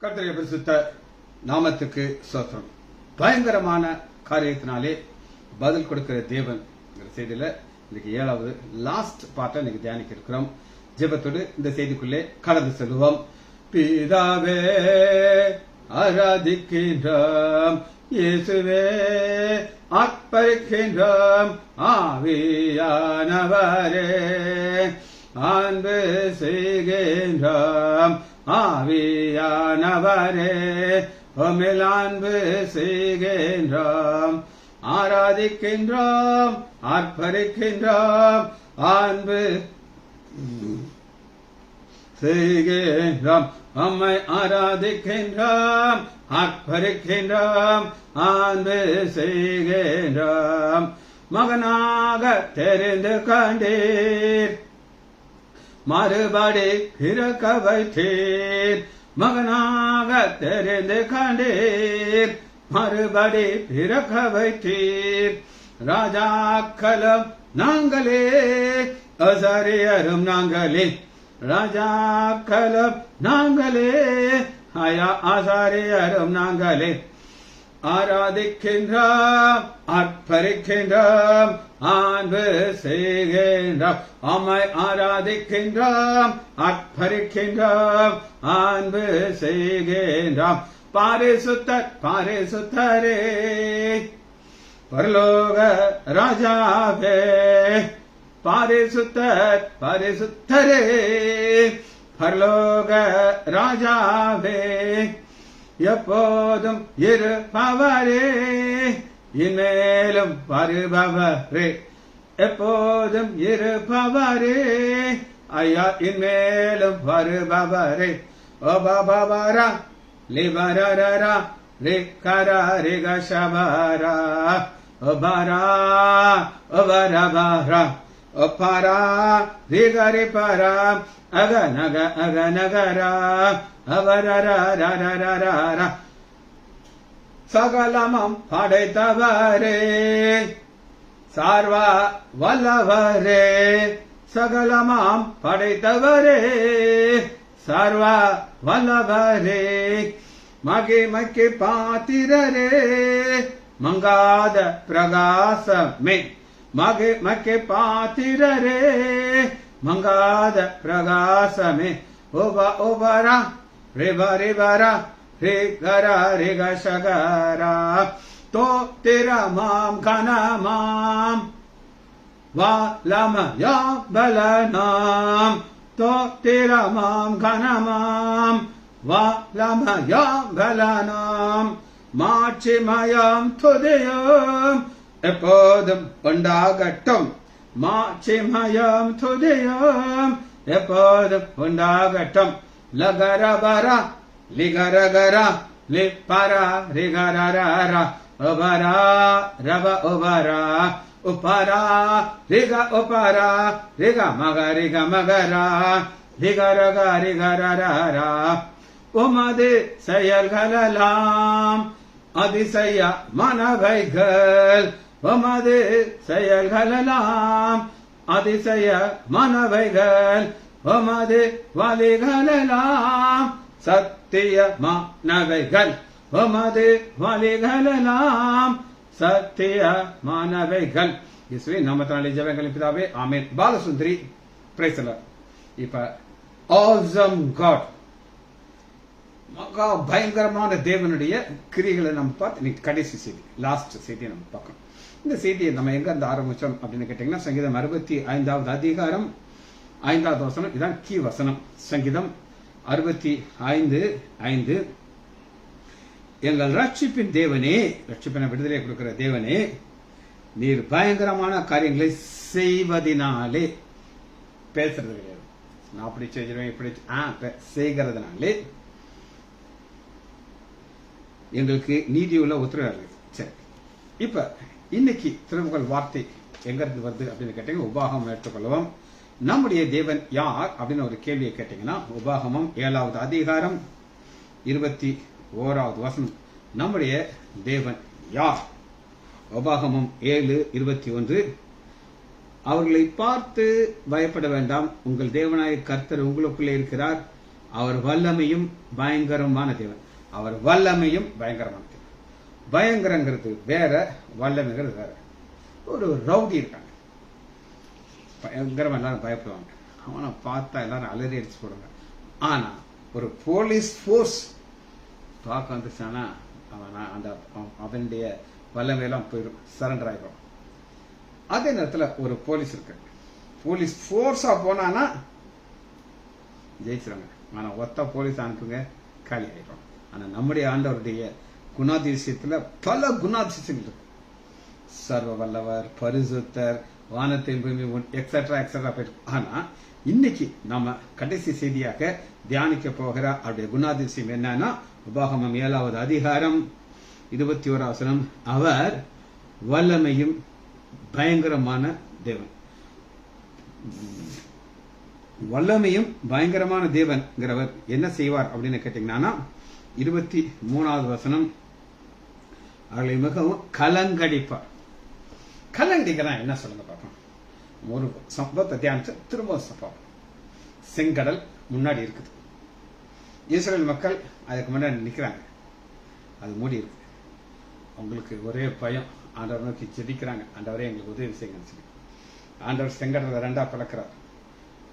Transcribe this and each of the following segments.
கர்த்தருடைய பரிசுத்த நாமத்துக்கு ஸ்தோத்திரம். பயங்கரமான காரியத்தினாலே பதில் கொடுக்கிற தேவன் செய்தியில இன்னைக்கு 7வது லாஸ்ட் பார்ட்டை இன்னைக்கு தியானிக்க இருக்கிறோம். ஜெபத்தோடு இந்த செய்திக்குள்ளே கடந்து செல்வோம். பிதாவே ஆராதிக்கின்றோம், இயேசுவே ஆர்ப்பரிக்கின்றோம், ஆவியானவரே அன்பு செய்கின்றோம், ஆவியானவரே உம்மில் அன்பு செய்கின்றோம், ஆராதிக்கின்றோம், ஆர்ப்பரிக்கின்றோம், அன்பு செய்கின்றோம், உம்மை ஆராதிக்கின்றோம், ஆர்ப்பரிக்கின்றோம், அன்பு செய்கின்றோம். மகனாக தெரிந்து கண்டீர், மறுபடி பிறக்க வைத்தீர். மகனாக தெரிந்து கண்டீர், மறுபடி பிறக்க வைத்தீர். ராஜாக்களும் நாங்களே, ஆசாரியரும் நாங்களே. ராஜாக்களும் நாங்களே, ஆசாரியரும் நாங்களே. ஆராதிக்கின்றோம், ஆர்ப்பரிக்கின்றோம், அன்பு செய்கின்றோம், உம்மை ஆராதிக்கின்றோம், ஆர்ப்பரிக்கின்றோம், அன்பு செய்கின்றோம். பரிசுத்தர் பரிசுத்தரே, பரலோக ராஜாவே, பரிசுத்தர் பரிசுத்தரே, பரலோக ராஜாவே, எப்போதும் இருப்பவரே, இன்மேலும் வருபவரே, எப்போதும் இருப்பவரே, ஐயா இன்மேலும் வருபவரே. ஓபாபாரா லிபரரா ரிகரா ரிகஷபரா ஓபரா ஓபரபரா ஒப்பரா ரிகரிபரா அகநக அகநகரா அவரரரரரரரா. சகலமும் படைத்தவரே, சார்வா வல்லவரே, சகலமும் படைத்தவரே, சார்வா வல்லவரே, மகிமைக்கு பாத்திரரே, மங்காத பிரகாசமே, மகிமைக்கு பாத்திரரே, மங்காத பிரகாசமே. ஓபா ஓபரா ரிபா ரிபரா ரிகரா ரிகஷகரா தோத்திரமாம் கனமாம் வாலமயா பலனாம், தோத்திரமாம் கனமாம் வாலமயா பலனாம். மாட்சிமயம் துதியும் எப்போதும் உண்டாகட்டும், மாட்சிமயம் துதியும் எப்போதும் உண்டாகட்டும். லகரபரா லிகரகரா லிப்பரா ரிகரரரா உபரா ரப உபரா உப்பரா ரிக உப்பரா ரிக மக ரிக மகரா ரிகரக ரிகரரரா. உமது செயல்களெல்லாம் அதிசய மனவைகள், உமது செயல்களெல்லாம் அதிசய மனவைகள், உமது வழிகளெல்லாம் சத்திய மானவைகள், உமது வழிகளெல்லாம் சத்திய மானவைகள். இயேசுவே நாமத்தினாலே ஜெபங்களின் பிதாவே, ஆமென். Balasundari praise the lord. இப்ப ஆசம் காட், மகா பயங்கரமான தேவனுடைய கிரிகளை நம்ம பார்த்து இன்னைக்கு கடைசி செய்தி, லாஸ்ட் செய்தியை நம்ம பார்க்கணும். இந்த செய்தியை நம்ம எங்க இருந்து ஆரம்பிச்சோம் அப்படின்னு கேட்டீங்கன்னா, சங்கீதம் 65வது அதிகாரம் 5வது வசனம். இதான் கீ வசனம். சங்கீதம் 65:5. எங்கள் ரட்சிப்பின் தேவனே, ரட்சிப்பின விடுதலை கொடுக்கிற தேவனே, நீர் பயங்கரமான காரியங்களை செய்வதனாலே, பேசுறது கிடையாது, நான் அப்படி செஞ்சிருவேன் இப்படி செய்கிறதுனாலே எங்களுக்கு நீதியுள்ள உத்தரவு. சரி, இப்ப இன்னைக்கு திருமகள் வார்த்தை எங்க இருந்து வருது அப்படின்னு கேட்டீங்கன்னா, உபாகமம் எடுத்துக்கொள்வோம். நம்முடைய தேவன் யார் அப்படின்னு ஒரு கேள்வியை கேட்டீங்கன்னா, உபாகமம் 7வது அதிகாரம் 21வது வசனம். நம்முடைய தேவன் யார்? உபாகமம் 7:21. அவர்களை பார்த்து பயப்பட வேண்டாம், உங்கள் தேவனாய கர்த்தர் உங்களுக்குள்ளே இருக்கிறார், அவர் வல்லமையும் பயங்கரமான தேவன். அவர் வல்லமையும் பயங்கரமான தேவன். பயங்கரங்கிறது வேற, வல்லமைங்கிறது வேற. ஒரு ரவுடி இருக்காங்க, பயங்கரமா எல்லாரும் பயப்படுவாங்க. அவனை பார்த்தா எல்லாரும் அலறி அடிச்சு போடுவாங்க. ஆனா ஒரு போலீஸ் போர்ஸ் பார்க்க வந்துச்சானா அவனுடைய வல்லமையெல்லாம் போயிடும், சரண்டர் ஆயிடும். அதே நேரத்தில் ஒரு போலீஸ் இருக்கு, போலீஸ் போர்ஸா போனானா ஜெயிச்சிருவாங்க. ஆனா ஒத்த போலீஸ் அனுப்புங்க, காலி ஆயிடும். ஆனா நம்முடைய ஆண்டவருடைய குணாதிசயத்துல பல குணாதிசயங்கள் இருக்கு. சர்வ வல்லவர், பரிசுத்தர், வானத்தின் பூமி எக்ஸெட்ரா எக்ஸெட்ரா போயிருக்கு. ஆனா இன்னைக்கு நம்ம கடைசி செய்தியாக தியானிக்க போகிற அவருடைய குணாதிசயம் என்னன்னா, உபாகமம் 7வது அதிகாரம் 21 வசனம். அவர் வல்லமையும் பயங்கரமான தேவன். வல்லமையும் பயங்கரமான தேவன்கிறவர் என்ன செய்வார் அப்படின்னு கேட்டீங்கன்னா, 23வது வசனம், அவர்களை மிகவும் கலங்கடிப்பார். கலங்கடிக்கிறா என்ன சொல்லுங்க பார்ப்போம். ஒரு சம்பவத்தை தியானிச்சு திரும்ப பார்ப்போம். செங்கடல் முன்னாடி இருக்குது, இஸ்ரேல் மக்கள் அதுக்கு முன்னாடி நிக்கிறாங்க, அது மூடி இருக்கு. அவங்களுக்கு ஒரே பயம், ஆண்டவர் நோக்கி ஜெபிக்கிறாங்க, ஆண்டவரே எங்களுக்கு உதவி செய்யுங்கன்னு சொல்லி. ஆண்டவர் செங்கடலை 2 பிளக்கிறார்.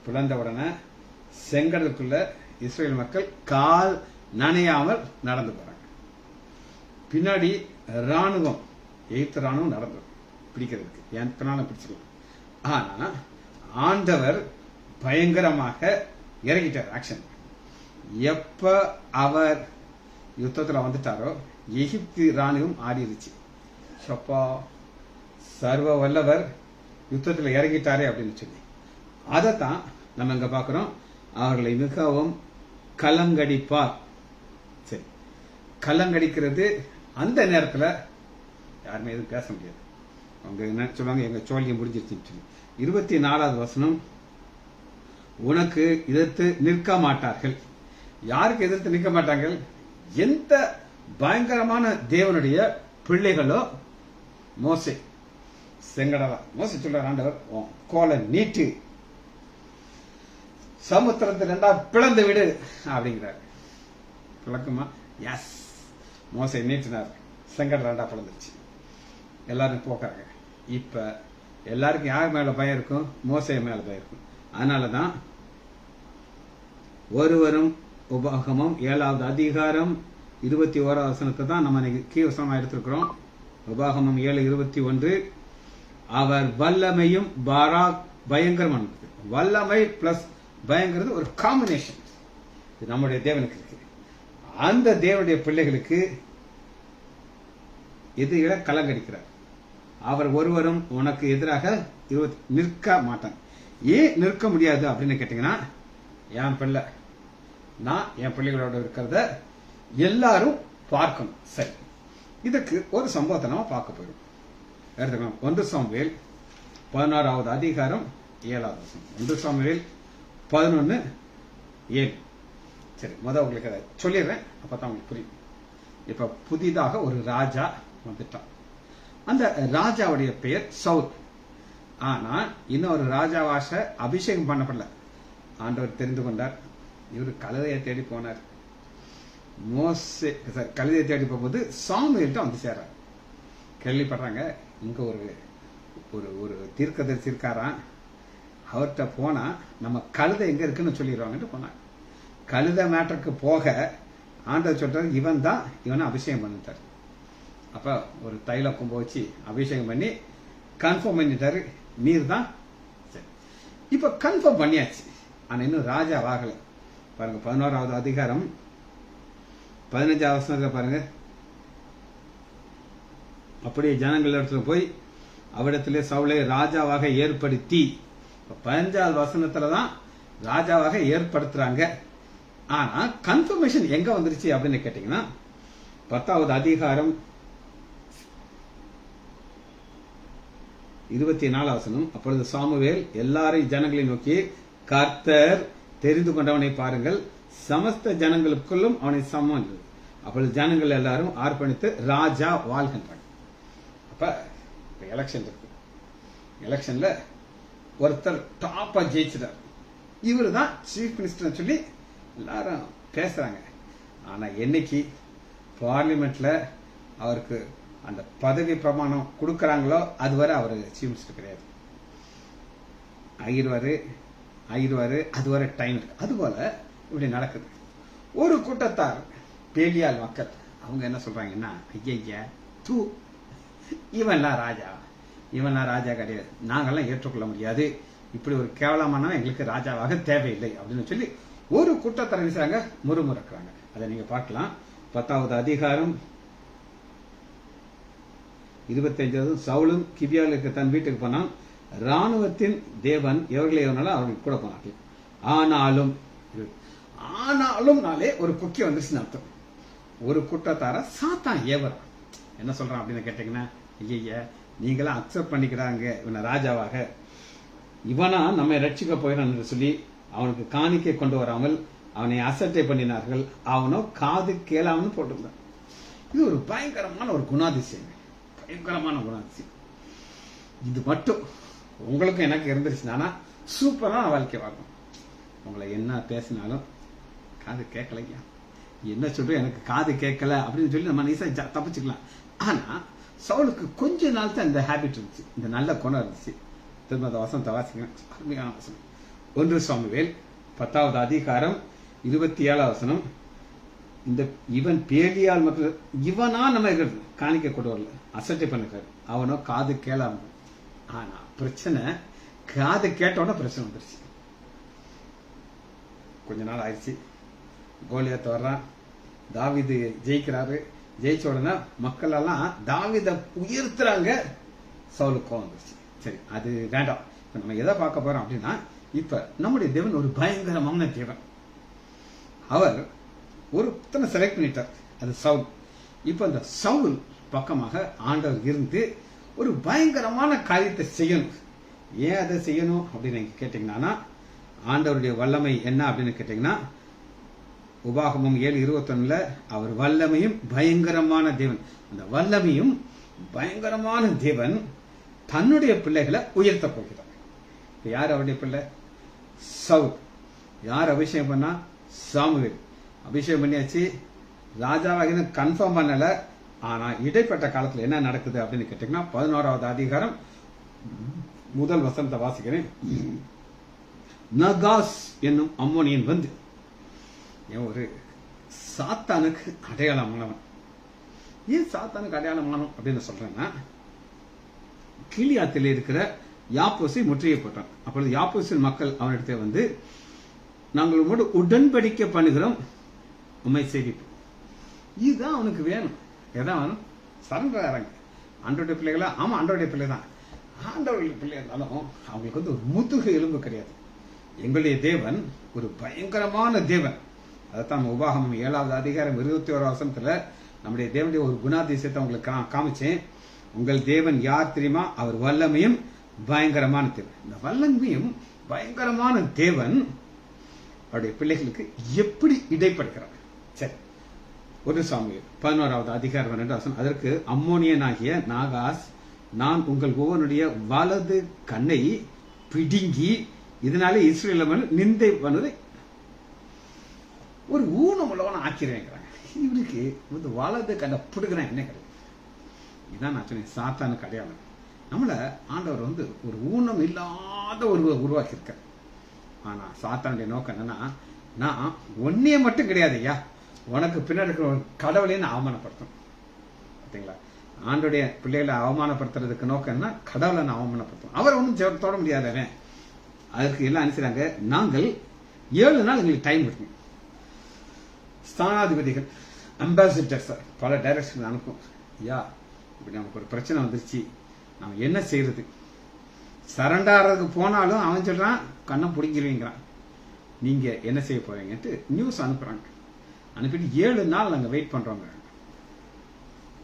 பிளந்த உடனே செங்கடலுக்குள்ள இஸ்ரேல் மக்கள் கால் நனையாமல் நடந்து போறாங்க. பின்னாடி ராணுவம், எய்த் ராணுவம் நடந்து பிடிக்கிறதுக்கு எத்தனாலும் பிடிச்சிடலாம். ஆனா ஆண்டவர் பயங்கரமாக இறங்கிட்டார் ஆக்ஷன். எப்ப அவர் யுத்தத்துல வந்துட்டாரோ எகிப்து ராணுவம் ஆடிருச்சு. சப்பா, சர்வ வல்லவர் யுத்தத்தில் இறங்கிட்டாரே அப்படின்னு சொல்லி அதைத்தான் நம்ம இங்க பாக்குறோம். அவர்களை மிகவும் கலங்கடிப்பார். சரி, கலங்கடிக்கிறது அந்த நேரத்தில் யாருமே எதுவும் பேச முடியாது. அவங்க என்ன சொல்லுவாங்க, எங்க சோழியம் முடிஞ்சிருச்சுன்னு சொல்லி. 24வது வசனம், உனக்கு எதிர்த்து நிற்க மாட்டார்கள். யாருக்கு எதிர்த்து நிற்க மாட்டார்கள்? எந்த பயங்கரமான தேவனுடைய பிள்ளைகளோ. மோசே செங்கடலா, மோசே சொல்ற ஆண்டவர் கோலை நீட்டு, சமுத்திரத்தை 2 பிளந்து விடு அப்படிங்கிறார். பிளக்குமா? எஸ். மோசே நீட்டினார், செங்கடல் 2 பிளந்துருச்சு, எல்லாரும் போக்குறாங்க. இப்ப எல்லாருக்கும் யார் மேல பயம் இருக்கும்? மோசே மேல பயம் இருக்கும். அதனாலதான் ஒருவரும் உபாகமம் 7வது அதிகாரம் 21வது வசனத்தை தான் நம்ம கீ வசனமா எடுத்திருக்கிறோம். உபாகமம் 7:21, அவர் வல்லமையும் பயங்கரமான. வல்லமை பிளஸ் பயங்கரம் ஒரு காம்பினேஷன் நம்முடைய தேவனுக்கு இருக்கு. அந்த தேவனுடைய பிள்ளைகளுக்கு எதிர கலங்கடிக்கிறார். அவர் ஒருவரும் உனக்கு எதிராக நிற்க மாட்டான். ஏன் நிற்க முடியாது அப்படின்னு கேட்டீங்கன்னா, என் பிள்ளை, நான் என் பிள்ளைகளோட இருக்கிறத எல்லாரும் பார்க்கணும். சரி, இதுக்கு ஒரு சம்பவத்தை நம்ம பார்க்க போயிடும். 1 சாமுவேல் 16வது அதிகாரம் 7வது வசனம். 1 சாமுவேல் 11:7. சரி, உங்களுக்கு அதை சொல்லிடுறேன், அப்பதான் உங்களுக்கு புரியும். இப்ப புதிதாக ஒரு ராஜா வந்துட்டான். அந்த ராஜாவுடைய பெயர் சவுல். ஆனா இன்னொரு ராஜாவாச அபிஷேகம் பண்ணப்படல. ஆண்டவர் தெரிந்து கொண்டார். இவரு கழுதையை தேடி போனார். மோசே கழுதையை தேடி போகும்போது சாமுவேல்கிட்ட வந்து சேர்றார். கேள்விப்படுறாங்க, இங்க ஒரு தீர்க்கதரிசி இருக்காராம், அவர்கிட்ட போனா நம்ம கழுதை எங்க இருக்குன்னு சொல்லிடுவாங்கன்னு போனாங்க. கழுதை மேட்டருக்கு போக ஆண்டவர் சொல்றாரு, இவன் தான் இவனை அபிஷேகம் பண்ணிட்டார். அப்ப ஒரு தைல கொம்ப வச்சு அபிஷேகம் பண்ணி கன்ஃபார்ம் பண்ணிட்டாரு, நீர் தான். சரி, இப்ப கன்ஃபார்ம் பண்ணியாச்சு. ஆனா இன்னும் ராஜா ஆகல. பாருங்க 11வது அதிகாரம் 15வது வசனத்துல பாருங்க. அப்படியே ஜனங்கள் இடத்துல போய் அவ்விடத்திலே சவுலை ராஜாவாக ஏற்படுத்தி, 15வது வசனத்துலதான் ராஜாவாக ஏற்படுத்துறாங்க. ஆனா கன்ஃபர்மேஷன் எங்க வந்துருச்சு அப்படின்னு கேட்டீங்கன்னா, 10வது அதிகாரம் 24வது வசனம். அப்பொழுது சாமுவேல் எல்லாரையும் ஜனங்களை நோக்கி, கர்த்தர் தெரிந்து கொண்டவனை பாருங்கள், சமஸ்த ஜனங்களுக்குள்ளும் அவனை சமம். அப்பொழுது ஜனங்கள் எல்லாரும் ஆர்ப்பணித்து ராஜா வாழ்கின்றாங்க. அப்ப எலெக்ஷன் இருக்கு. எலெக்ஷன்ல ஒருத்தர் டாப்பா ஜெயிச்சிட்டார். இவரு தான் சீஃப் மினிஸ்டர் சொல்லி எல்லாரும் பேசுறாங்க. ஆனா என்னைக்கு பார்லிமெண்ட்ல அவருக்கு அந்த பதவி பிரமாணம் கொடுக்கறாங்களோ அதுவரை அவர் சீஃப் மினிஸ்டர் கிடையாது. ஆயிடுவாரு அதுவரை டைம் இருக்கு. அதுபோல இப்படி நடக்குது. ஒரு கூட்டத்தார் பேலியால் மக்கள் அவங்க என்ன சொல்றாங்கன்னா, ஐயா தூ இவன்லாம் ராஜா கிடையாது, நாங்கெல்லாம் ஏற்றுக்கொள்ள முடியாது, இப்படி ஒரு கேவலமான எங்களுக்கு ராஜாவாக தேவையில்லை அப்படின்னு சொல்லி ஒரு கூட்டத்தார் வீசுறாங்க, முறுமுறுக்கிறாங்க. அதை நீங்க பார்க்கலாம். 10வது அதிகாரம் 25. சவுலும் கிபியாலுக்கு தன் வீட்டுக்கு போனான். ராணுவத்தின் தேவன் எவர்களை எவனாலும் அவர்களுக்கு கூட போனார்கள். ஆனாலும் நாளே ஒரு குக்கி வந்துருச்சுன்னு அர்த்தம். ஒரு கூட்டத்தார சாத்தான் ஏவரம் என்ன சொல்றான் அப்படின்னு கேட்டீங்கன்னா, ஐயா நீங்களாம் அக்செப்ட் பண்ணிக்கிறாங்க இவனை ராஜாவாக, இவனா நம்ம ரட்சிக்க போயிடான் என்று சொல்லி அவனுக்கு காணிக்கை கொண்டு வராமல் அவனை அசட்டை பண்ணினார்கள். அவனோ காது கேளாமல் போட்டிருந்தான். இது ஒரு பயங்கரமான ஒரு குணாதிசயம். இது மட்டும் உங்களுக்கும் எனக்கு இருந்துருச்சுனா சூப்பரான வாழ்க்கை வாழும். உங்களை என்ன பேசினாலும் காது கேட்கலையா, என்ன சொல்றோம் எனக்கு காது கேட்கல அப்படின்னு சொல்லி நம்ம நைசா தப்பிச்சுக்கலாம். ஆனா சவுலுக்கு கொஞ்ச நாள் தான் இந்த ஹேபிட் இருந்துச்சு, இந்த நல்ல குணம் இருந்துச்சு. திரும்ப அந்த வசனத்தை வாசிக்கிறேன், அருமையான வசனம். 1 சாமுவேல் 10வது அதிகாரம் 27வது வசனம். இந்த இவன் பேலியால் மக்கள் இவனா நம்ம காணிக்க கொண்டு வரல, அசட்டை பண்ணிருக்காரு. அவனோ காது கேளாம. ஆனா பிரச்சனை காது கேட்டோட பிரச்சனை வந்துருச்சு. கொஞ்ச நாள் ஆயிடுச்சு, கோலியாத் வர்றான், தாவீது ஜெயிக்கிறாரு. ஜெயிச்ச உடனே மக்கள் எல்லாம் தாவீத உயர்த்துறாங்க. சவுலுக்கு கோவம் வந்துருச்சு. சரி, அது வேண்டாம். இப்ப நம்ம எதை பார்க்க போறோம் அப்படின்னா, இப்ப நம்முடைய தேவன் ஒரு பயங்கரமான தேவன். அவர் ஒரு புத்தனை செலக்ட் பண்ணிட்டார், அது சவுல். இப்ப அந்த சவுல் பக்கமாக ஆண்டவர் இருந்து ஒரு பயங்கரமான காரியத்தை செய்யணும். ஏன் அதை செய்யணும் அப்படின்னு கேட்டீங்கன்னா, ஆண்டவருடைய வல்லமை என்ன அப்படின்னு கேட்டீங்கன்னா, உபாகமம் 7:21 அவர் வல்லமையும் பயங்கரமான தேவன். அந்த வல்லமையும் பயங்கரமான தேவன் தன்னுடைய பிள்ளைகளை உயர்த்த போகிறார். யார் அவருடைய பிள்ளை? சவுல். யார் அபிஷேகம் பண்ணா? சாமுவேல். அபிஷேகம் பண்ணியாச்சு, ராஜாவாக கன்ஃபார்ம் பண்ணல. ஆனா இடைப்பட்ட காலத்துல என்ன நடக்குது அப்படின்னு கேட்டீங்கன்னா, 11வது அதிகாரம் 1 வசனத்தை வாசிக்கிறேன். நகாஸ் என்னும் அம்மோனியன் வந்து ஒரு சாத்தானுக்கு அடையாளமானவன். ஏன் சாத்தானுக்கு அடையாளமானவன் அப்படின்னு சொல்றேன்னா, கீலியாத்தில் இருக்கிற யாப்போசை முற்றுகை போட்டான். அப்பொழுது யாப்போசின் மக்கள் அவனிடத்தை வந்து, நாங்கள் உங்களோட உடன்படிக்கை பண்ணுகிறோம், உண்மை சேவிப்போம். இதுதான் அவனுக்கு வேணும். எதான் வேணும்? சரண்டராங்க. ஆண்டோடைய பிள்ளைகளா? ஆமா, ஆண்டோடைய பிள்ளை தான். ஆண்டவருடைய பிள்ளை இருந்தாலும் அவங்களுக்கு வந்து ஒரு முதுகு எலும்பு கிடையாது. எங்களுடைய தேவன் ஒரு பயங்கரமான தேவன். அதைத்தான் உபாகமம் 7வது அதிகாரம் 21வது வசனத்துல நம்முடைய தேவனுடைய ஒரு குணாதிசயத்தை உங்களுக்கு காமிச்சேன். உங்கள் தேவன் யார் தெரியுமா? அவர் வல்லமையும் பயங்கரமான தேவன். இந்த வல்லமையும் பயங்கரமான தேவன் அவருடைய பிள்ளைகளுக்கு எப்படி இடைப்படுகிறார்? சரி, 1 சாமுவேல் 11வது அதிகாரம் 2 வசனம். அதற்கு அம்மோனியனாகிய நாகாஸ், நான் உங்கள் ஒவ்வொருடைய வலது கண்ணை பிடுங்கி இதனால இஸ்ரேல் நிந்தை பண்ணதை ஒரு ஊனம் உள்ளவன ஆக்கிறேங்கிறாங்க. இவருக்கு வந்து வலது கண்ணை பிடுக்கிறேன் என்ன கிடையாது. இதான் நான் சொன்னேன், சாத்தானுக்கு அடையாளம். நம்மள ஆண்டவர் வந்து ஒரு ஊனம் இல்லாத ஒரு உருவாக்கி இருக்க. ஆனா சாத்தானுடைய நோக்கம் என்னன்னா, நான் ஒன்னே மட்டும் கிடையாது ஐயா, உனக்கு பின்னாடி கடவுளையும் அவமானப்படுத்தும். பார்த்தீங்களா? ஆண்டோடைய பிள்ளைகளை அவமானப்படுத்துறதுக்கு நோக்கம் என்ன? கடவுளை நான் அவமானப்படுத்தும். அவர் ஒன்றும் தொட முடியாதவன். அதற்கு எல்லாம் அனுப்பிச்சாங்க, நாங்கள் 7 நாள் எங்களுக்கு டைம் கொடுக்கணும். ஸ்தானாதிபதிகள், அம்பாசிடர்ஸ் பல டைரக்ஷன் அனுப்பும். ஐயா, இப்படி நமக்கு ஒரு பிரச்சனை வந்துருச்சு, நம்ம என்ன செய்யறது? சரண்டாறதுக்கு போனாலும் அவன் சொல்றான் கண்ணை பிடிங்கிருவீங்கிறான். நீங்க என்ன செய்ய போறீங்கன்ட்டு நியூஸ் அனுப்புறாங்க. அனுப்பிட்டு 7 நாள் நாங்க வெயிட் பண்றோங்க.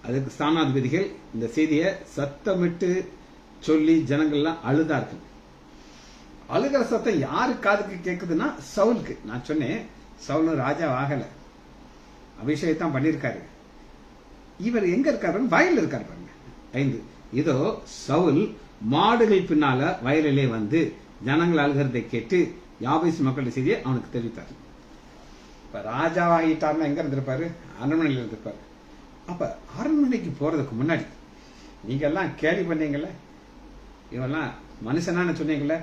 அதுக்கு ஸ்தானாதிபதிகள் இந்த செய்தியை சத்தமிட்டு சொல்லி ஜனங்கள்லாம் அழுதார்கள். அழுகிற சத்தம் யாரு காதுக்கு கேக்குதுன்னா சவுலுக்கு. நான் சொன்னேன், சவுலும் ராஜா ஆகல, அபிஷேகத்தான் பண்ணிருக்காரு. இவர் எங்க இருக்காரு? வயல்ல இருக்காரு பாருங்க. 5 இதோ சவுல் மாடுகள் பின்னால வயலிலே வந்து ஜனங்கள் அழுகிறதை கேட்டு யாபேஸ் மக்களுடைய செய்தியை அவனுக்கு தெரிவித்தார். இப்ப ராஜாவாகிட்டாருன்னா எங்க இருந்திருப்பாரு? அரண்மனையில் இருந்திருப்பாரு. அப்ப அரண்மனைக்கு போறதுக்கு முன்னாடி நீங்க எல்லாம் கேள்வி பண்ணீங்கல்ல, இவெல்லாம் மனுஷனான்னு சொன்னீங்கல்ல,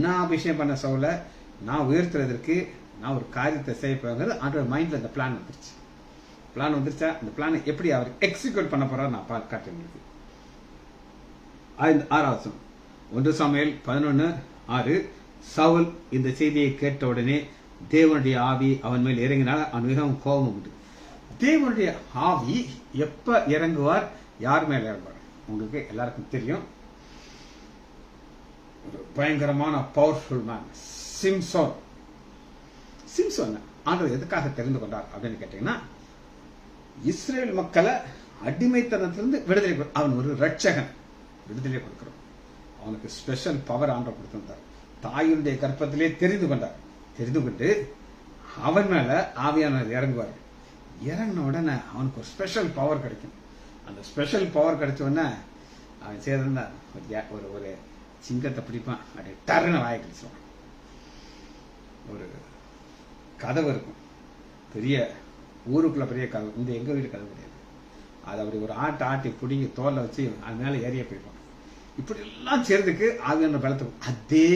நான் அபிஷேகம் பண்ண சவுல நான் உயர்த்துறதற்கு நான் ஒரு காரியத்தை செய்ய போகிறது ஆண்டவர் மைண்ட்ல அந்த பிளான் வந்துருச்சு. பிளான் வந்துருச்சா? அந்த பிளான் எப்படி அவர் எக்ஸிக்யூட் பண்ண போறாரு நான் காட்டுறேன் உங்களுக்கு. 6 1 சாமுவேல் 11:6. சவுல் இந்த செய்தியை கேட்ட உடனே தேவனுடைய ஆவி அவன் மேல் இறங்கினால் அவன் மிகவும் கோபம் உண்டு. தேவனுடைய ஆவி எப்ப இறங்குவார்? யார் மேல இறங்குவார்? உங்களுக்கு எல்லாருக்கும் தெரியும். ஒரு பயங்கரமான பவர்ஃபுல் மேன் சிம்சோன். சிம்சோன் ஆண்டவர் எதுக்காக தெரிந்து கொண்டார் அப்படின்னு கேட்டீங்கன்னா, இஸ்ரேல் மக்களை அடிமைத்தனத்திலிருந்து விடுதலை, அவன் ஒரு ரட்சகன், விடுதலை கொடுக்கிறோம். அவனுக்கு ஸ்பெஷல் பவர் ஆண்டவர் கொடுத்திருந்தார். தாயுடைய கர்ப்பத்திலே தெரிந்து கொண்டார். தெரிந்து கொண்டு அவன் மேல ஆவியானவர் இறங்குவார். இறங்கின உடனே அவனுக்கு ஒரு ஸ்பெஷல் பவர் கிடைக்கும். அந்த ஸ்பெஷல் பவர் கிடைச்ச உடனே அவன் செய்யறதுன்னா ஒரு சிங்கத்தை பிடிப்பான், அப்படியே டர்னு வாயை கழிச்சுவான். ஒரு கதவு இருக்கும், பெரிய ஊருக்குள்ள பெரிய கதவு, இந்த எங்க வீட்டு கதவு கிடையாது. அது அப்படி ஒரு ஆட்டி பிடிங்கி தோல்ல வச்சு அது மேல ஏறிய போயிருப்பான். இப்படி எல்லாம் சேர்ந்துக்கு ஆவியான பலத்துக்கும் அதே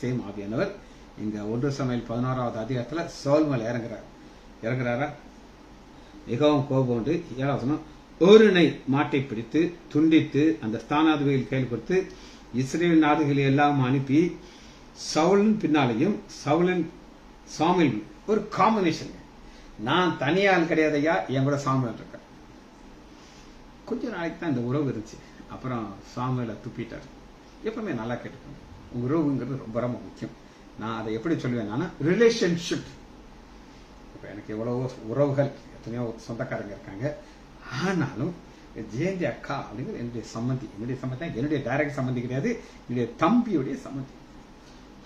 சேம் ஆவியானவர் இங்க 1 சாமுவேல் 11வது அதிகாரத்துல சவுல் மேல இறங்குறாரா? மிகவும் கோபம் உண்டு. 7வது ஒரு நை மாட்டை பிடித்து துண்டித்து அந்த ஸ்தானாதிபதியில் கையில் கொடுத்து இஸ்ரேல் நாடுகளை எல்லாம் அனுப்பி சவுலின் பின்னாலையும் சாமுவேல் ஒரு காம்பினேஷன். நான் தனியால் கிடையாதையா, என் கூட சாமுவேல் இருக்க. கொஞ்ச நாளைக்கு தான் இந்த உறவு இருந்துச்சு. அப்புறம் சாமுவேலை துப்பிட்டார். எப்பவுமே நல்லா கேட்டுக்கோங்க, உங்க உறவுங்கிறது ரொம்ப ரொம்ப முக்கியம். நான் அதை எப்படி சொல்லுவேன்னா, ரிலேஷன்ஷிப். இப்ப எனக்கு எவ்வளவோ உறவுகள், எத்தனையோ சொந்தக்காரங்க இருக்காங்க. ஆனாலும் ஜெயந்தி அக்கா அப்படிங்கிற என்னுடைய சம்மந்தி, என்னுடைய டைரக்ட் சம்மந்தி கிடையாது, என்னுடைய தம்பியுடைய சம்மந்தி.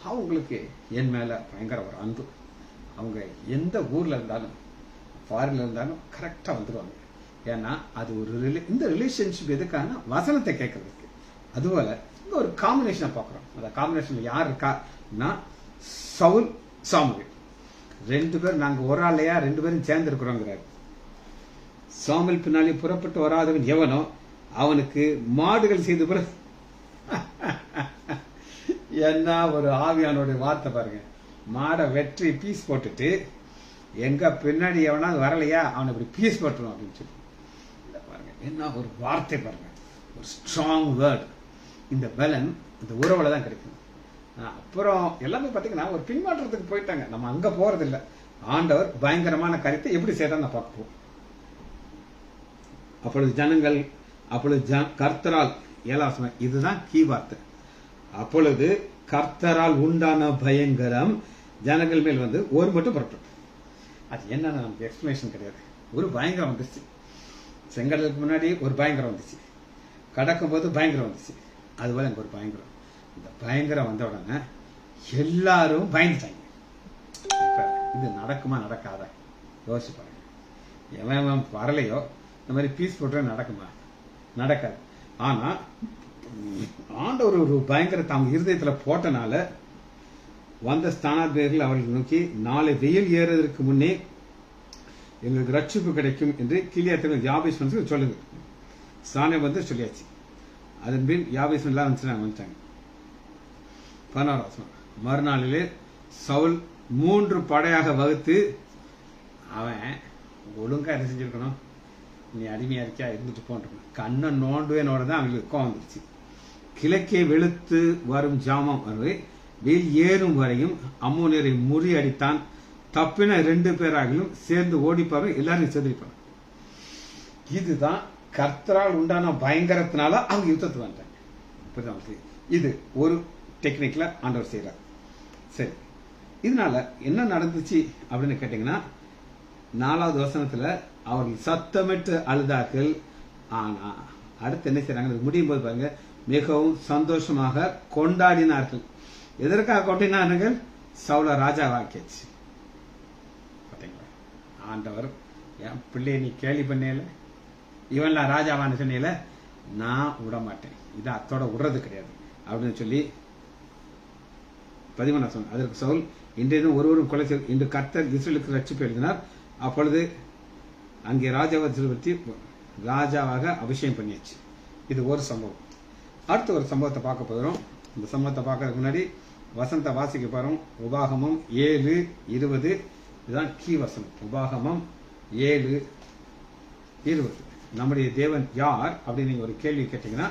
அவங்களுக்கு என் மேல பயங்கர ஒரு அன்பு. அவங்க எந்த ஊர்ல இருந்தாலும் ஃபாரின்ல இருந்தாலும் கரெக்டா வந்துடுவாங்க. ஏன்னா அது ஒரு இந்த ரிலேஷன்ஷிப் எதுக்கான வசனத்தை கேட்கறதுக்கு. அதுபோல இங்க ஒரு காம்பினேஷனை பார்க்கிறோம். அந்த காம்பினேஷன் யார் இருக்கான்னா, சவுல் சாமுவேல் 2 பேரும் நாங்க ஒரு ஆளையா 2 பேரும் சேர்ந்து இருக்கிறோங்கிறாரு. சாமுவேல் பின்னாலே புறப்பட்டு வராதவன் எவனோ அவனுக்கு மாடுகள் செய்து பிறகு என்ன ஒரு ஆவியானோட வார்த்தை பாருங்க. மாடை வெற்றி பீஸ் போட்டுட்டு எங்க பின்னாடி எவனாவது வரலையா அவனை இப்படி பீஸ் போட்டுரும் அப்படின்னு சொல்லி பாருங்க. என்ன ஒரு வார்த்தை பாருங்க, ஒரு ஸ்ட்ராங் வேர்ட். இந்த பலன் இந்த உறவுல தான் கிடைக்கும். அப்புறம் எல்லாமே பாத்தீங்கன்னா ஒரு பின்மாற்றத்துக்கு போயிட்டாங்க. நம்ம அங்க போறது இல்லை. ஆண்டவர் பயங்கரமான காரியத்தை எப்படி செய்யறான்னு நான் பார்க்க போறோம். அப்பொழுது கர்த்தரால் 7வது இதுதான் கீ வார்த்தை. அப்பொழுது கர்த்தரால் உண்டான பயங்கரம் ஜனங்கள் மேல் வந்து ஒரு மட்டும் புறப்படும். அது என்னன்னு நமக்கு எக்ஸ்பிளேஷன் கிடையாது. ஒரு பயங்கரம் வந்துச்சு. செங்கடலுக்கு முன்னாடி ஒரு பயங்கரம் வந்துச்சு, கடக்கும் போது பயங்கரம் வந்துச்சு. அதுபோல எனக்கு ஒரு பயங்கரம். இந்த பயங்கரம் வந்த உடனே எல்லாரும் பயந்துட்டாங்க. இப்ப இது நடக்குமா நடக்காத யோசிச்சு பாருங்க. எவன் வரலையோ இந்த மாதிரி பீஸ் போட்டு நடக்குமா? நடக்காது. ஆனா ஆண்டவர் ஒரு பயங்கரத்தை அவங்க இருதயத்துல போட்டனால வந்த ஸ்தானாதிபதிகள் அவர்கள் நோக்கி, நாளை வெயில் ஏறுவதற்கு முன்னே எங்களுக்கு ரட்சிப்பு கிடைக்கும் என்று கீழியாத்தின் யாபேஸ் வந்து சொல்லுங்க. சாணை வந்து சொல்லியாச்சு. அதன் பின் யாபேஸ் எல்லாம் வந்துட்டாங்க. 16 மறுநாளிலே சவுல் 3 படையாக வகுத்து, அவன் ஒழுங்கா என்ன செஞ்சிருக்கணும், நீ அடிமையா இருக்கியா இருந்துட்டு போன்றிருக்கணும். கண்ணை நோண்டுவேனோட தான் அவங்களுக்கு கோவம் வந்துருச்சு. கிழக்கே வெளுத்து வரும் ஜாமம் வரை வெயில் ஏறும் வரையும் அம்மோனியரை முறியடித்தான். தப்பின 2 பேராகிலும் சேர்ந்து ஓடிப்பாரு, எல்லாரும் செதறிப்பாங்க. இதுதான் கர்த்தரால் உண்டான பயங்கரத்தினால அவங்க யுத்தத்துக்கு வந்தாங்க. இது ஒரு டெக்னிக்ல ஆண்டவர் செய்யறார். சரி, இதனால என்ன நடந்துச்சு அப்படின்னு கேட்டீங்கன்னா, 4வது வசனத்துல அவர்கள் சத்தமிட்டு அழுதார்கள். ஆனா அடுத்து என்ன செய்யறாங்க முடியும் போது பாருங்க, மிகவும் சந்தோஷமாக கொண்டாடினார்கள். எதற்காக கொண்டாடினார்கள்? சவுல ராஜாவாக்கியாச்சு. பாத்தீங்களா, ஆண்டவர் என் பிள்ளைய நீ கேள்வி பண்ணல, இவன்லாம் ராஜாவான்னு சொன்னீல, நான் விட மாட்டேன், இது அத்தோட விடுறது கிடையாது அப்படின்னு சொல்லி 13 அதற்கு சவுல், இன்றைய ஒருவரும் கொலை செய்ய, இன்று கர்த்தர் இஸ்ரேலுக்கு ரட்சிப்பு எழுதினார். அப்பொழுது அங்கே ராஜாவாக அபிஷேகம் பண்ணியாச்சு. இது ஒரு சம்பவம். அடுத்த ஒரு சம்பவத்தை பார்க்க போகிறோம். இந்த சம்பவத்தை பார்க்கறதுக்கு முன்னாடி வசனத்தை வாசிக்க போறோம். உபாகமம் 7:20 இதுதான் கீ வசனம். உபாகமம் 7:20. நம்முடைய தேவன் யார் அப்படின்னு நீங்க ஒரு கேள்வி கேட்டீங்கன்னா,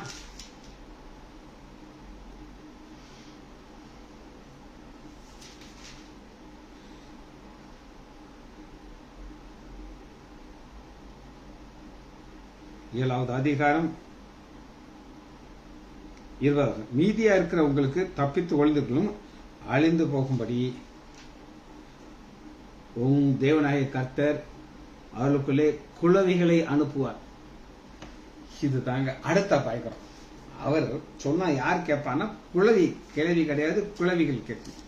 ஏழாவது அதிகாரம் 20. மீதியா இருக்கிற உங்களுக்கு தப்பித்து ஒளிந்துகளும் அழிந்து போகும்படி உன் தேவனாகிய கர்த்தர் அவர்களுக்குள்ளே குளவிகளை அனுப்புவார். இது தாங்க அடுத்த பயங்கரம். அவர் சொன்னா யார் கேட்பான்னா குளவி, கிளவி கிடையாது, குளவிகள் கேட்கும்.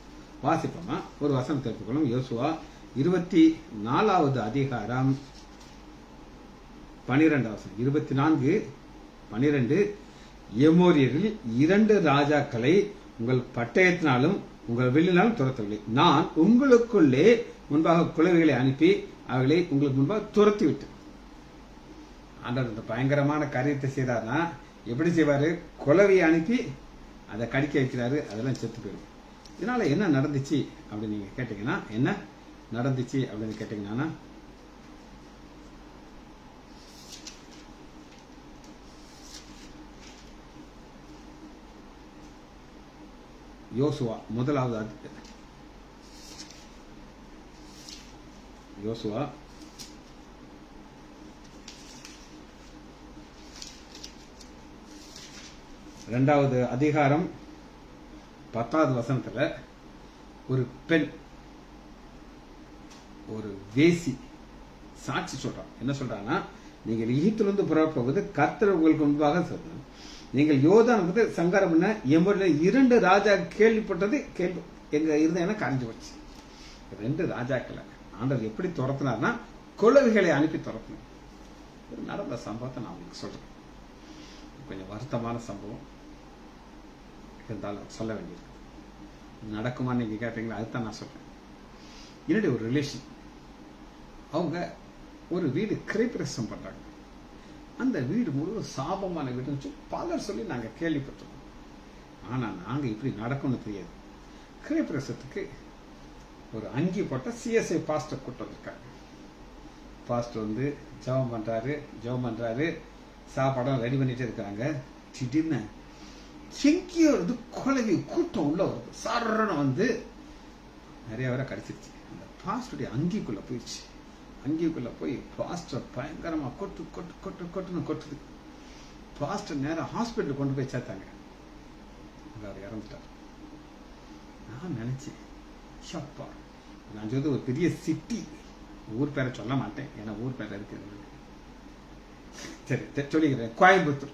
வாசிப்போமா? ஒரு வசனம் தெரிவித்துக்கொள்ளும். யோசுவா 24வது அதிகாரம் 12 24:12. எமோரியரில் 2 ராஜாக்களை உங்கள் பட்டயத்தினாலும் உங்கள் வில்லினாலும் துரத்தவில்லை. நான் உங்களுக்குள்ளே முன்பாக குளவிகளை அனுப்பி அவர்களை உங்களுக்கு முன்பாக துரத்தி விட்டு. ஆண்டவர் இந்த பயங்கரமான காரியத்தை செய்தார்னா எப்படி செய்வாரு? குளவியை அனுப்பி அதை கடிக்க வைக்கிறாரு. அதெல்லாம் செத்து போயிடும். இதனால என்ன நடந்துச்சு அப்படின்னு நீங்க கேட்டீங்கன்னா, என்ன நடந்துச்சு அப்படின்னு கேட்டீங்கன்னா, யோசுவா 1வது யோசுவா 2வது அதிகாரம் 10வது வசனத்துல ஒரு பெண், ஒரு வேசி சாட்சி சொல்றான். என்ன சொல்றான்னா, நீங்கள் எகிப்திலிருந்து புறப்போவது கர்த்தர் உங்களுக்கு முன்பாக சொல்றாங்க. நீங்கள் யோர்தானுக்கு சங்காரம் பண்ண எம்மோரில 2 ராஜா கேள்விப்பட்டது எங்க இருந்தேன்னா கரைஞ்சு போச்சு. 2 ராஜாக்களை ஆண்டவர் எப்படி துரத்தினார்னா குளவிகளை அனுப்பி துரத்தினார். நடந்த சம்பவத்தை நான் உங்களுக்கு சொல்றேன். கொஞ்சம் வருத்தமான சம்பவம் இருந்தாலும் சொல்ல வேண்டியிருக்கு. நடக்குமான்னு நீங்க கேட்டீங்களா? அதுதான் நான் சொல்றேன். என்னுடைய ஒரு ரிலேஷன், அவங்க ஒரு வீடு கிரேப்பிரசம் பண்றாங்க. அந்த வீடு முழுவதும் சாபமான வீடுன்னு பலர் சொல்லி நாங்க கேள்விப்பட்டோம். ஆனா நாங்க இப்படி நடக்கும்னு தெரியாது. கிரேப்பிரசத்துக்கு ஒரு அங்கி போட்ட சிஎஸ்ஐ பாஸ்டர் கூட்டம் இருக்காங்க. பாஸ்டர் வந்து ஜெபம் பண்றாரு, சாப்பாடம் ரெடி பண்ணிட்டு இருக்காங்க. திடீர்னு எங்கேயோ இருந்து குழவி கூட்டம் உள்ள வருது. சரணம் வந்து நிறைய பேரை கடிச்சிருச்சு. அந்த பாஸ்டருடைய அங்கிக்குள்ள போயிடுச்சு. அங்கிக்குள்ள போய் பாஸ்டர் பயங்கரமா கொட்டுன்னு கொட்டுது. பாஸ்டர் நேரம் ஹாஸ்பிட்டல் கொண்டு போய் சேர்த்தாங்க. அவர் இறந்துட்டார். நான் நினைச்சேன், ஷப்பா, நான் சொல்றது ஒரு பெரிய சிட்டி, ஊர் பேரை சொல்ல மாட்டேன், ஏன்னா ஊர் பேரை இருக்கு. சரி சொல்லிக்கிறேன். கோயம்புத்தூர்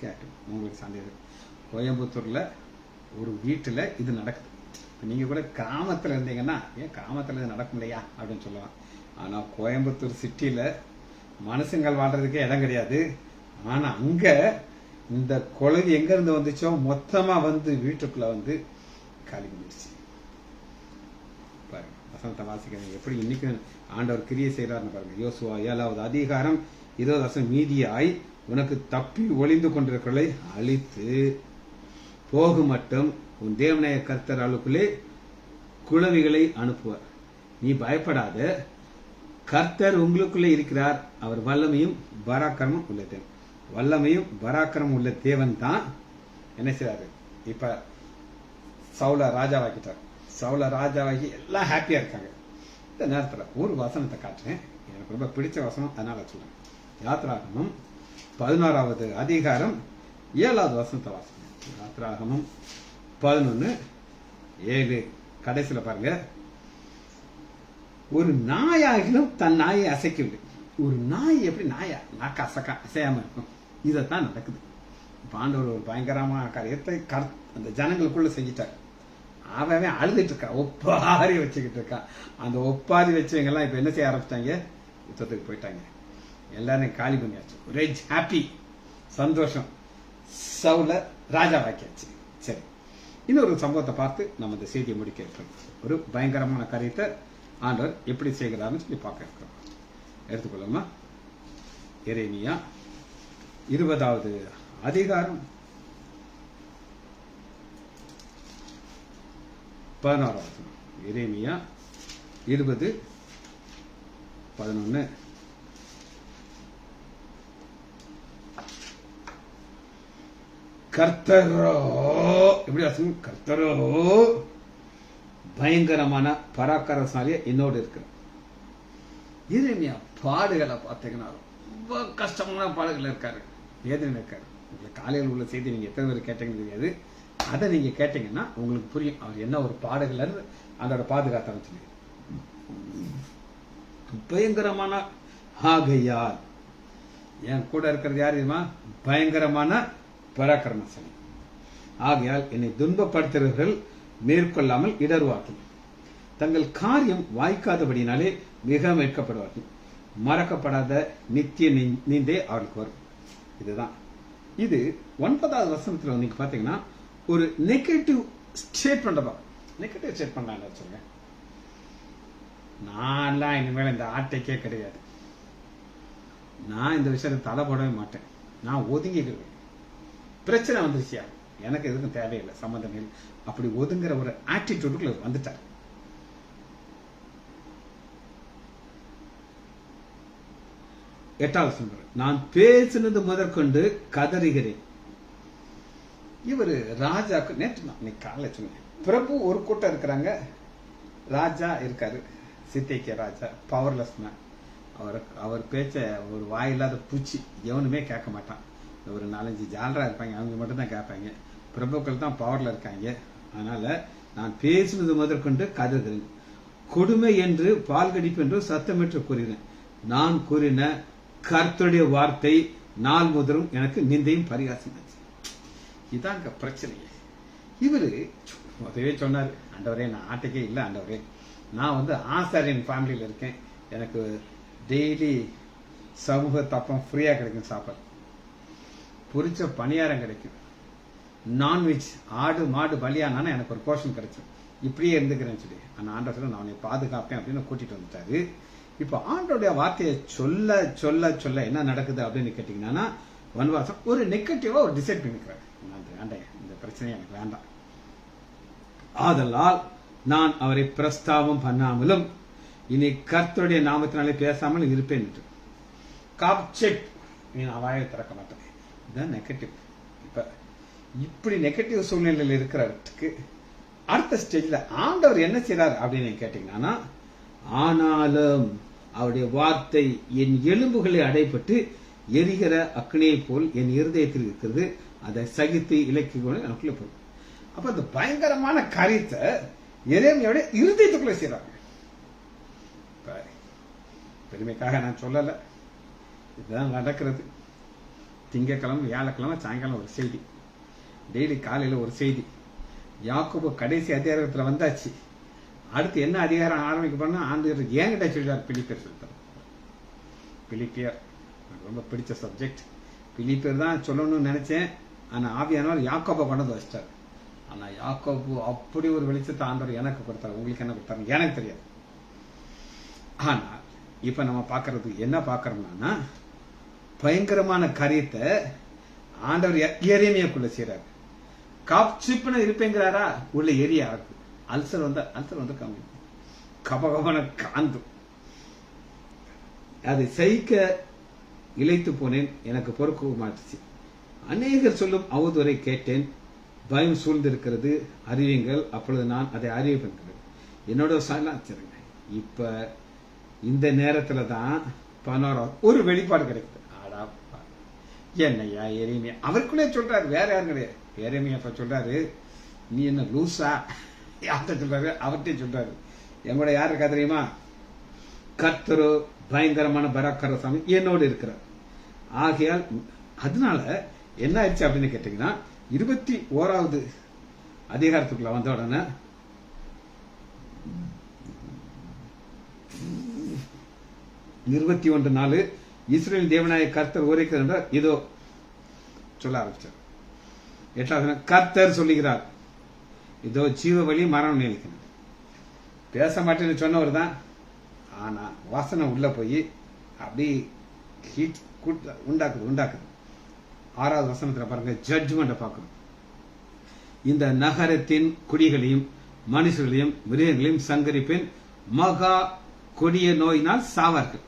கேட்டு உங்களுக்கு சந்தேகம். கோயம்புத்தூர்ல ஒரு வீட்டுல இது நடக்குது. நீங்க கூட கிராமத்துல இருந்தீங்கன்னா, ஏன் கிராமத்துல இது நடக்கும் இல்லையா அப்படின்னு சொல்லலாம். ஆனா கோயம்புத்தூர் சிட்டியில மனுஷங்கள் வாழ்றதுக்கே இடம் கிடையாது. ஆனா அங்க இந்த குழவி எங்க இருந்து வந்துச்சோ மொத்தமா வந்து வீட்டுக்குள்ள வந்து காலி பண்ணிடுச்சு. பாருங்க, வசனத்தை வாசிக்கிறீங்க எப்படி இன்னைக்கு ஆண்டவர் கிரியை செய்யறாருன்னு பாருங்க. யோசுவா 7வது அதிகாரம் 20 மீதியாய் உனக்கு தப்பி ஒளிந்து கொண்டிருக்கிறதை அழித்து போகு மட்டும் உன் தேவனாய கர்த்தர் அவளுக்குள்ளே குளவிகளை அனுப்புவார். நீ பயப்படாத, கர்த்தர் உங்களுக்குள்ளே இருக்கிறார். அவர் வல்லமையும் பராக்கிரமும் உள்ள தேவன். வல்லமையும் பராக்கிரமும் உள்ள தேவன் தான் என்ன செய்றாரு? இப்ப சவுல ராஜாவாக்கிட்டார். சவுல ராஜாவாக்கி எல்லாம் ஹாப்பியா இருக்காங்க. இந்த நேரத்துல ஒரு வசனத்தை காட்டுறேன், எனக்கு ரொம்ப பிடிச்ச வசனம், அதனால சொல்றேன். யாத்ராகமம் 11வது அதிகாரம் 7வது வசனத்தை வாசனம். யாத்ராகமம் 11:7 கடைசியில பாருங்க. ஒரு நாயாகிலும் தன் நாயை அசைக்கவில்லை. ஒரு நாய் எப்படி நாயா நாக்க அசையாம இருக்கும்? இதத்தான் நடக்குது. ஆண்டவர் ஒரு பயங்கரமான காரியத்தை அந்த ஜனங்களுக்குள்ள செஞ்சிட்டார். அவன் அழுதுட்டு இருக்கா, ஒப்பாரி வச்சுக்கிட்டு இருக்கான். அந்த ஒப்பாரி வச்சவங்க எல்லாம் இப்ப என்ன செய்ய ஆரம்பிச்சிட்டாங்க? யுத்தத்துக்கு போயிட்டாங்க. எல்லாரும் காலி பண்ணியாச்சு. ஒரே ஹாப்பி, சந்தோஷம். சவுல ராஜா வாக்கியாச்சு. சரி, இன்னொரு சம்பவத்தை பார்த்து நம்ம இந்த செய்தியை முடிக்க இருக்கிறோம். ஒரு பயங்கரமான காரியத்தை ஆண்டவர் எப்படி செய்கிறார்னு சொல்லி பார்க்க இருக்கிறோம். எடுத்துக்கொள்ளுமா, எரேமியா 20வது அதிகாரம் 16வது. எரேமியா 20:11. கர்த்தரோ எப்படி வாசிங்க? கர்த்தரோ பயங்கரமான பராக்கிரமசாலியா என்னோடு இருக்கிறார். எரேமியா பாடுகளை பார்த்தீங்கன்னா ரொம்ப கஷ்டமான பாடுகள் இருக்காரு, வேதனை இருக்காரு. உங்களுக்கு காலையில் உள்ள செய்தி நீங்க எத்தனை பேர் கேட்டீங்கன்னு தெரியாது. அதை நீங்க கேட்டீங்கன்னா உங்களுக்கு புரியும் அவர் என்ன ஒரு பாடுகள் அதோட பாதுகாத்தான்னு சொல்லி. பயங்கரமான ஆகையால் என் கூட இருக்கிறது யார் தெரியுமா? பயங்கரமான பராக்கிரமசாலி. ஆகையால் என்னை துன்பப்படுத்துகிறவர்கள் மேற்கொள்ளாமல் இடர்வார்கள். தங்கள் காரியம் வாய்க்காதபடினாலே மிக மேற்கப்படுவார்கள். மறக்கப்படாத நித்திய நீந்தே அவர்களுக்கு வரும். இதுதான் இது 9வது வசனத்துல நீங்க பாத்தீங்கன்னா ஒரு நெகட்டிவ் ஸ்டேட்மெண்ட். நெகட்டிவ் ஸ்டேட்மெண்ட் சொல்லுங்க. நான்லாம் இனிமேல் இந்த ஆட்டைக்கே கிடையாது, நான் இந்த விஷயத்தை தலை போடவே மாட்டேன், நான் ஒதுங்கிடுவேன், பிரச்சனை வந்துருச்சியா எனக்கு எதுக்கும் தேவையில்லை, சம்பந்தம் இல்லை, அப்படி ஒதுங்குற ஒரு ஆட்டிடியூடுக்குள்ள வந்துட்டார். எட்டாவது சொல்ற, நான் பேசினது முதற்கொண்டு கதறுகிறேன். இவரு ராஜாக்கு நேற்று நீ காலைல சொன்னேன், பிரபு ஒரு கூட்டம் இருக்கிறாங்க, ராஜா இருக்காரு, சித்தைக்கிய ராஜா பவர்லெஸ் மேன். அவர் பேச்ச ஒரு வாயில்லாத பூச்சி எவனுமே கேட்க மாட்டான். ஒரு 4-5 ஜாலரா இருப்பாங்க, அவங்க மட்டும் தான் கேட்பாங்க. பிரபுக்கள் தான் பவர்ல இருக்காங்க. அதனால நான் பேசினது முதற்கொண்டு கதறுகிறேன். கொடுமை என்று பால் கடிப்பு என்று சத்தமிட்டு கூறினேன். நான் கூறின கர்த்தருடைய வார்த்தை நாள் முதலும் எனக்கு நிந்தையும் பரிகாசம். இதாங்க பிரச்சனையே. இவரு முதவே சொன்னாரு, ஆண்டவரே நான் ஆட்டைக்கே இல்லை ஆண்டவரே, நான் ஆசாரியன் ஃபேமிலியில் இருக்கேன், எனக்கு டெய்லி சமூக தப்பம் ஃப்ரீயா கிடைக்கும், சாப்பாடு பொரிச்ச பணியாரம் கிடைக்கும், நான்வெஜ் ஆடு மாடு பலியானா எனக்கு ஒரு போர்ஷன் கிடைக்கும், இப்படியே இருந்துக்கிறேன்னு சொல்லி அந்த ஆண்டவர் நான் உன்னை பாதுகாப்பேன் அப்படின்னு கூட்டிட்டு வந்துட்டாரு. இப்ப ஆண்டோடைய வார்த்தையை சொல்ல சொல்ல சொல்ல என்ன நடக்குது அப்படின்னு கேட்டீங்கன்னா வன்வாசம் ஒரு நெகட்டிவா ஒரு டிசைட் பண்ணிக்கிறாரு. இந்த பிரச்சனை எனக்கு வேண்டாம், ஆதலால் நான் அவரை பிரஸ்தாபம் பண்ணாமலும் இனி கர்த்தருடைய நாமத்தினாலே பேசாமல் இருப்பேன் என்று காப்செட் நீ நான் வாயை திறக்க மாட்டேன். இதுதான் நெகட்டிவ். இப்ப இப்படி நெகட்டிவ் சூழ்நிலையில் இருக்கிறதுக்கு அடுத்த ஸ்டேஜ்ல ஆண்டவர் என்ன செய்யறாரு அப்படின்னு கேட்டீங்கன்னா, ஆனாலும் அவருடைய வார்த்தை என் எலும்புகளை அடைப்பட்டு எரிகிற அக்னியை போல் என் இருதயத்தில் இருக்கிறது, அதை சகித்து இலக்கிய எனக்குள்ள போகும். அப்ப அந்த பயங்கரமான காரியத்தை எரேமியாவுடைய இருதயத்துக்குள்ள செய்யறாங்க. பெருமைக்காக நான் சொல்லல, இதுதான் நடக்கிறது. திங்கக்கிழமை வியாழக்கிழமை சாயங்காலம் ஒரு செய்தி, டெய்லி காலையில ஒரு செய்தி. யாக்கோபு கடைசி அதிகாரத்துல வந்தாச்சு, அடுத்து என்ன அதிகாரம் ஆரம்பிக்க போனா ஆண்டு என்கிட்ட சொல்றாரு. பிலிப்பியர் சொல்றாரு. பிலிப்பியர் எனக்கு ரொம்ப பிடிச்ச சப்ஜெக்ட். பிலிப்பியர் தான் சொல்லணும்னு நினைச்சேன், ஆனா ஆவியானவர் யாக்கோபை கொண்டு வச்சிட்டாரு. ஆனா யாக்கோபு அப்படி ஒரு வெளிச்சத்தை ஆண்டவர் எனக்கு கொடுத்தாரு. உங்களுக்கு என்ன கொடுத்தாரு எனக்கு தெரியாது. ஆனா இப்ப நம்ம பாக்குறது என்ன பாக்குறோம்னா, பயங்கரமான காரியத்தை ஆண்டவர் எரேமியாக்குள்ள செய்யறாரு. காப்சிப்னு இருப்பேங்கிறாரா, உள்ள ஏரியா இருக்கு. அல்சர் வந்து கபகபன காந்தும், அதை சகிக்க இழைத்து போனேன், எனக்கு பொறுக்க மாட்டுச்சு. அநேகர் சொல்லும் அவதூறை கேட்டேன், பயம் சூழ்ந்திருக்கிறது, அறிவிங்கள், அப்பொழுது நான் அதை அறிவிப்பேன். என்னோட சாயலாச்சிருங்க. இப்ப இந்த நேரத்துல தான் 16 ஒரு வெளிப்பாடு கிடைக்குது. ஆடா என்னையா எரேமியா அவருக்குள்ளே சொல்றாரு, வேற யாரும் கிடையாது. எரேமியா சொல்றாரு, நீ என்ன லூசா? யார்கிட்ட சொல்றாரு? அவர்கிட்ட சொல்றாரு. எங்கூட யாரு இருக்கா தெரியுமா? கர்த்தரோ பயங்கரமான பராக்கிரமசாலி என்னோடு இருக்கிறார். ஆகையால் அதனால என்ன ஆயிடுச்சு அப்படின்னு கேட்டீங்கன்னா, 21வது அதிகாரத்துக்குள்ள வந்த உடனே 21:4 இஸ்ரேல் தேவனாய கர்த்தர் உரைக்கிறார் என்றார். இதோ சொல்ல ஆரம்பிச்சார். 8வது கர்த்தர் சொல்லுகிறார், இதோ ஜீவ வழி மரணம் நினைக்கணும். பேச மாட்டேன்னு சொன்னவர் தான். ஆனா வாசனை உள்ள போய் அப்படி ஹீட் உண்டாக்குது. 6வது வசனத்துல பாருங்க, ஜட்ஜ்மெண்ட பார்க்கணும். இந்த நகரத்தின் குடிகளையும் மனுஷர்களையும் மிருகங்களையும் சங்கரிப்பேன், மகா கொடிய நோயினால் சாவார்கள்.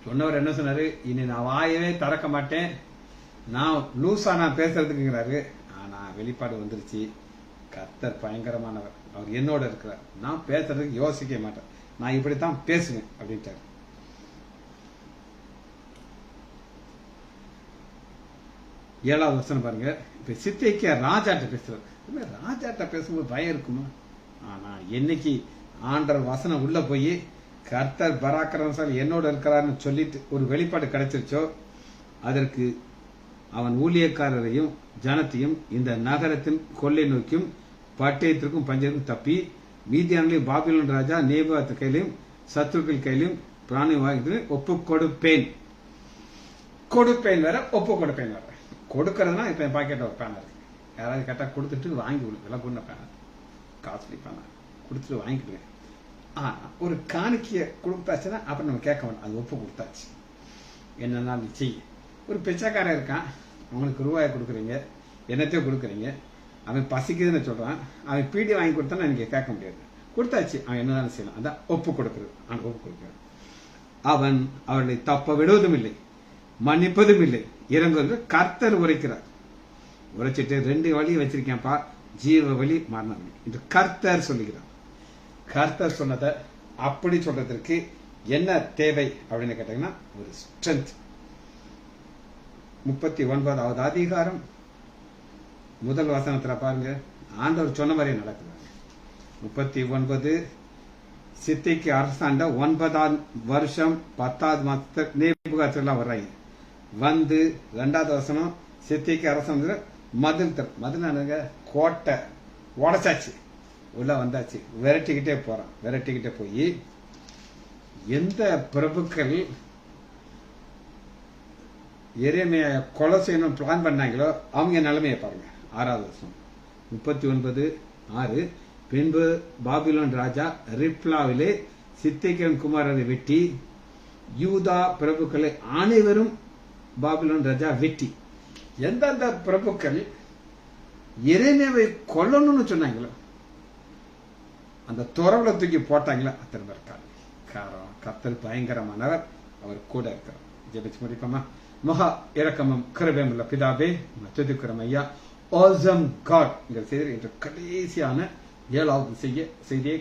சொன்னவர் என்ன சொன்னாரு? இனி நான் வாயவே திறக்க மாட்டேன், நான் லூசா நான் பேசுறதுக்குங்கிறாரு. ஆனா வெளிப்பாடு வந்துருச்சு. கர்த்தர் பயங்கரமானவர், அவர் என்னோட இருக்கிறார், நான் பேசுறதுக்கு யோசிக்க மாட்டேன், நான் இப்படித்தான் பேசுவேன் அப்படின்ட்டாரு. 7வது வசனம் பாருங்க. இப்ப சித்தைக்கு ராஜாட்ட பேசுறாரு. ராஜாட்ட பேசும்போது பயம் இருக்குமா? ஆனா என்னைக்கு ஆண்டவர் வசனம் உள்ள போய் கர்த்தர் பராக்கிரமசாலி என்னோட இருக்கிறார்னு சொல்லிட்டு ஒரு வெளிப்பாடு கிடைச்சிருச்சோ, அதற்கு அவன் ஊழியக்காரரையும் ஜனத்தையும் இந்த நகரத்தின் கொள்ளை நோக்கியும் பட்டயத்திற்கும் பஞ்சத்திற்கும் தப்பி மீதியானங்களையும் பாபிலோன் ராஜா நேபாத்து கையிலையும் சத்துருக்கள் கையிலையும் பிராணி வாங்கி ஒப்பு கொடுப்பேன். வேற, ஒப்பு கொடுப்பேன் வேற. கொடுக்கறதுனா இப்ப என் பாக்கெட்ல ஒரு பேனா இருக்கு, யாராவது கேட்டா கொடுத்துட்டு வாங்கி விலை கொண்ட பேனா, காஸ்ட்லி பேனா கொடுத்துட்டு வாங்கிக்கிடுவேன். ஒரு காணிக்கைய கொடுத்தாச்சுன்னா அப்புறம் நம்ம கேட்க வேண்டாம், அது ஒப்பு கொடுத்தாச்சு. என்னன்னா செய்ய. ஒரு பிச்சைக்காரன் இருக்கான், அவனுக்கு ரூபாயை கொடுக்குறீங்க, என்னத்தையோ கொடுக்குறீங்க, அவன் பசிக்குதுன்னு சொல்றான், அவன் பீடி வாங்கி கொடுத்தானா எனக்கு கேட்க முடியாது, கொடுத்தாச்சு, அவன் என்னதான் செய்யலாம், அதான் ஒப்பு கொடுக்கிறது. அவன் ஒப்பு கொடுக்கிறான். அவன் அவர்களை தப்ப விடுவதும் இல்லை, மன்னிப்பதும் இல்லை, இறங்குவது கர்த்தர் உரைக்கிறார். உரைச்சிட்டு 2 வழி வச்சிருக்கேன்ப்பா, ஜீவ வழி மரண வழி என்று கர்த்தர் சொல்லுகிறார். கர்த்தர் சொன்னதை அப்படி சொல்றதற்கு என்ன தேவை அப்படின்னு கேட்டீங்கன்னா ஒரு ஸ்ட்ரென்த். 39வது அதிகாரம் 1 வசனத்துல பாருங்க, ஆண்டவர் சொன்ன மாதிரி நடக்குது. 39 சித்தைக்கு அரசாண்ட 9ஆம் வருஷம் 10வது மாசத்துல நேபுகாத்நேச்சர் வர்றாங்க. வந்து 2வது வசனம், சித்தைக்கு அரசாங்க மதில் கோட்டை உடைச்சாச்சு, உள்ள வந்தாச்சு, விரட்டிக்கிட்டே போய் எந்த பிரபுக்கள் எரேமியா கொலை செய்யணும் பிளான் பண்ணாங்களோ அவங்க நிலைமையை பாருங்க. 6வது வருஷம் 39:6, பின்பு பாபிலோன் ராஜா ரிப்லாவிலே சித்தைக்கன் குமாரரை வெட்டி யூதா பிரபுக்களை அனைவரும் பாபிலோன் ராஜா வெட்டி. எந்தெந்த பிரபுக்கள் எரேமியாவை கொல்லணும்னு சொன்னாங்களோ அந்த துறவுல தூக்கி போட்டாங்களோ அத்தனை பேர் காரணம். கர்த்தர் பயங்கரமானவர், அவர் கூட இருக்கிறார். ஜெபிச்சு முடிப்போமா? மகா இரக்கமும் கிருபையும் உள்ள பிதாவே, துதிக்கிறோம் ஐயா. ஆசம் காட் செய்தி என்ற கடைசியான 7வது செய்தியை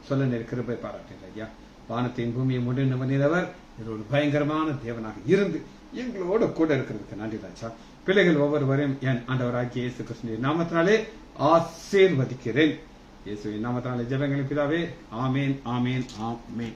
சொல்ல கிருபை பாராட்டுகிறேன் ஐயா. வானத்தையும் பூமியை முடிந்தவர் ஒரு பயங்கரமான தேவனாக இருந்து எங்களோட கூட இருக்கிறதுக்கு நன்றி ராஜா. பிள்ளைகள் ஒவ்வொருவரையும் என் ஆண்டவராகிய இயேசு கிறிஸ்துவின் நாமத்தினாலே ஆசீர்வதிக்கிறேன். இயேசுவின் நாமத்தினாலே ஜெபங்களின் பிதாவே, ஆமேன், ஆமேன், ஆமேன்.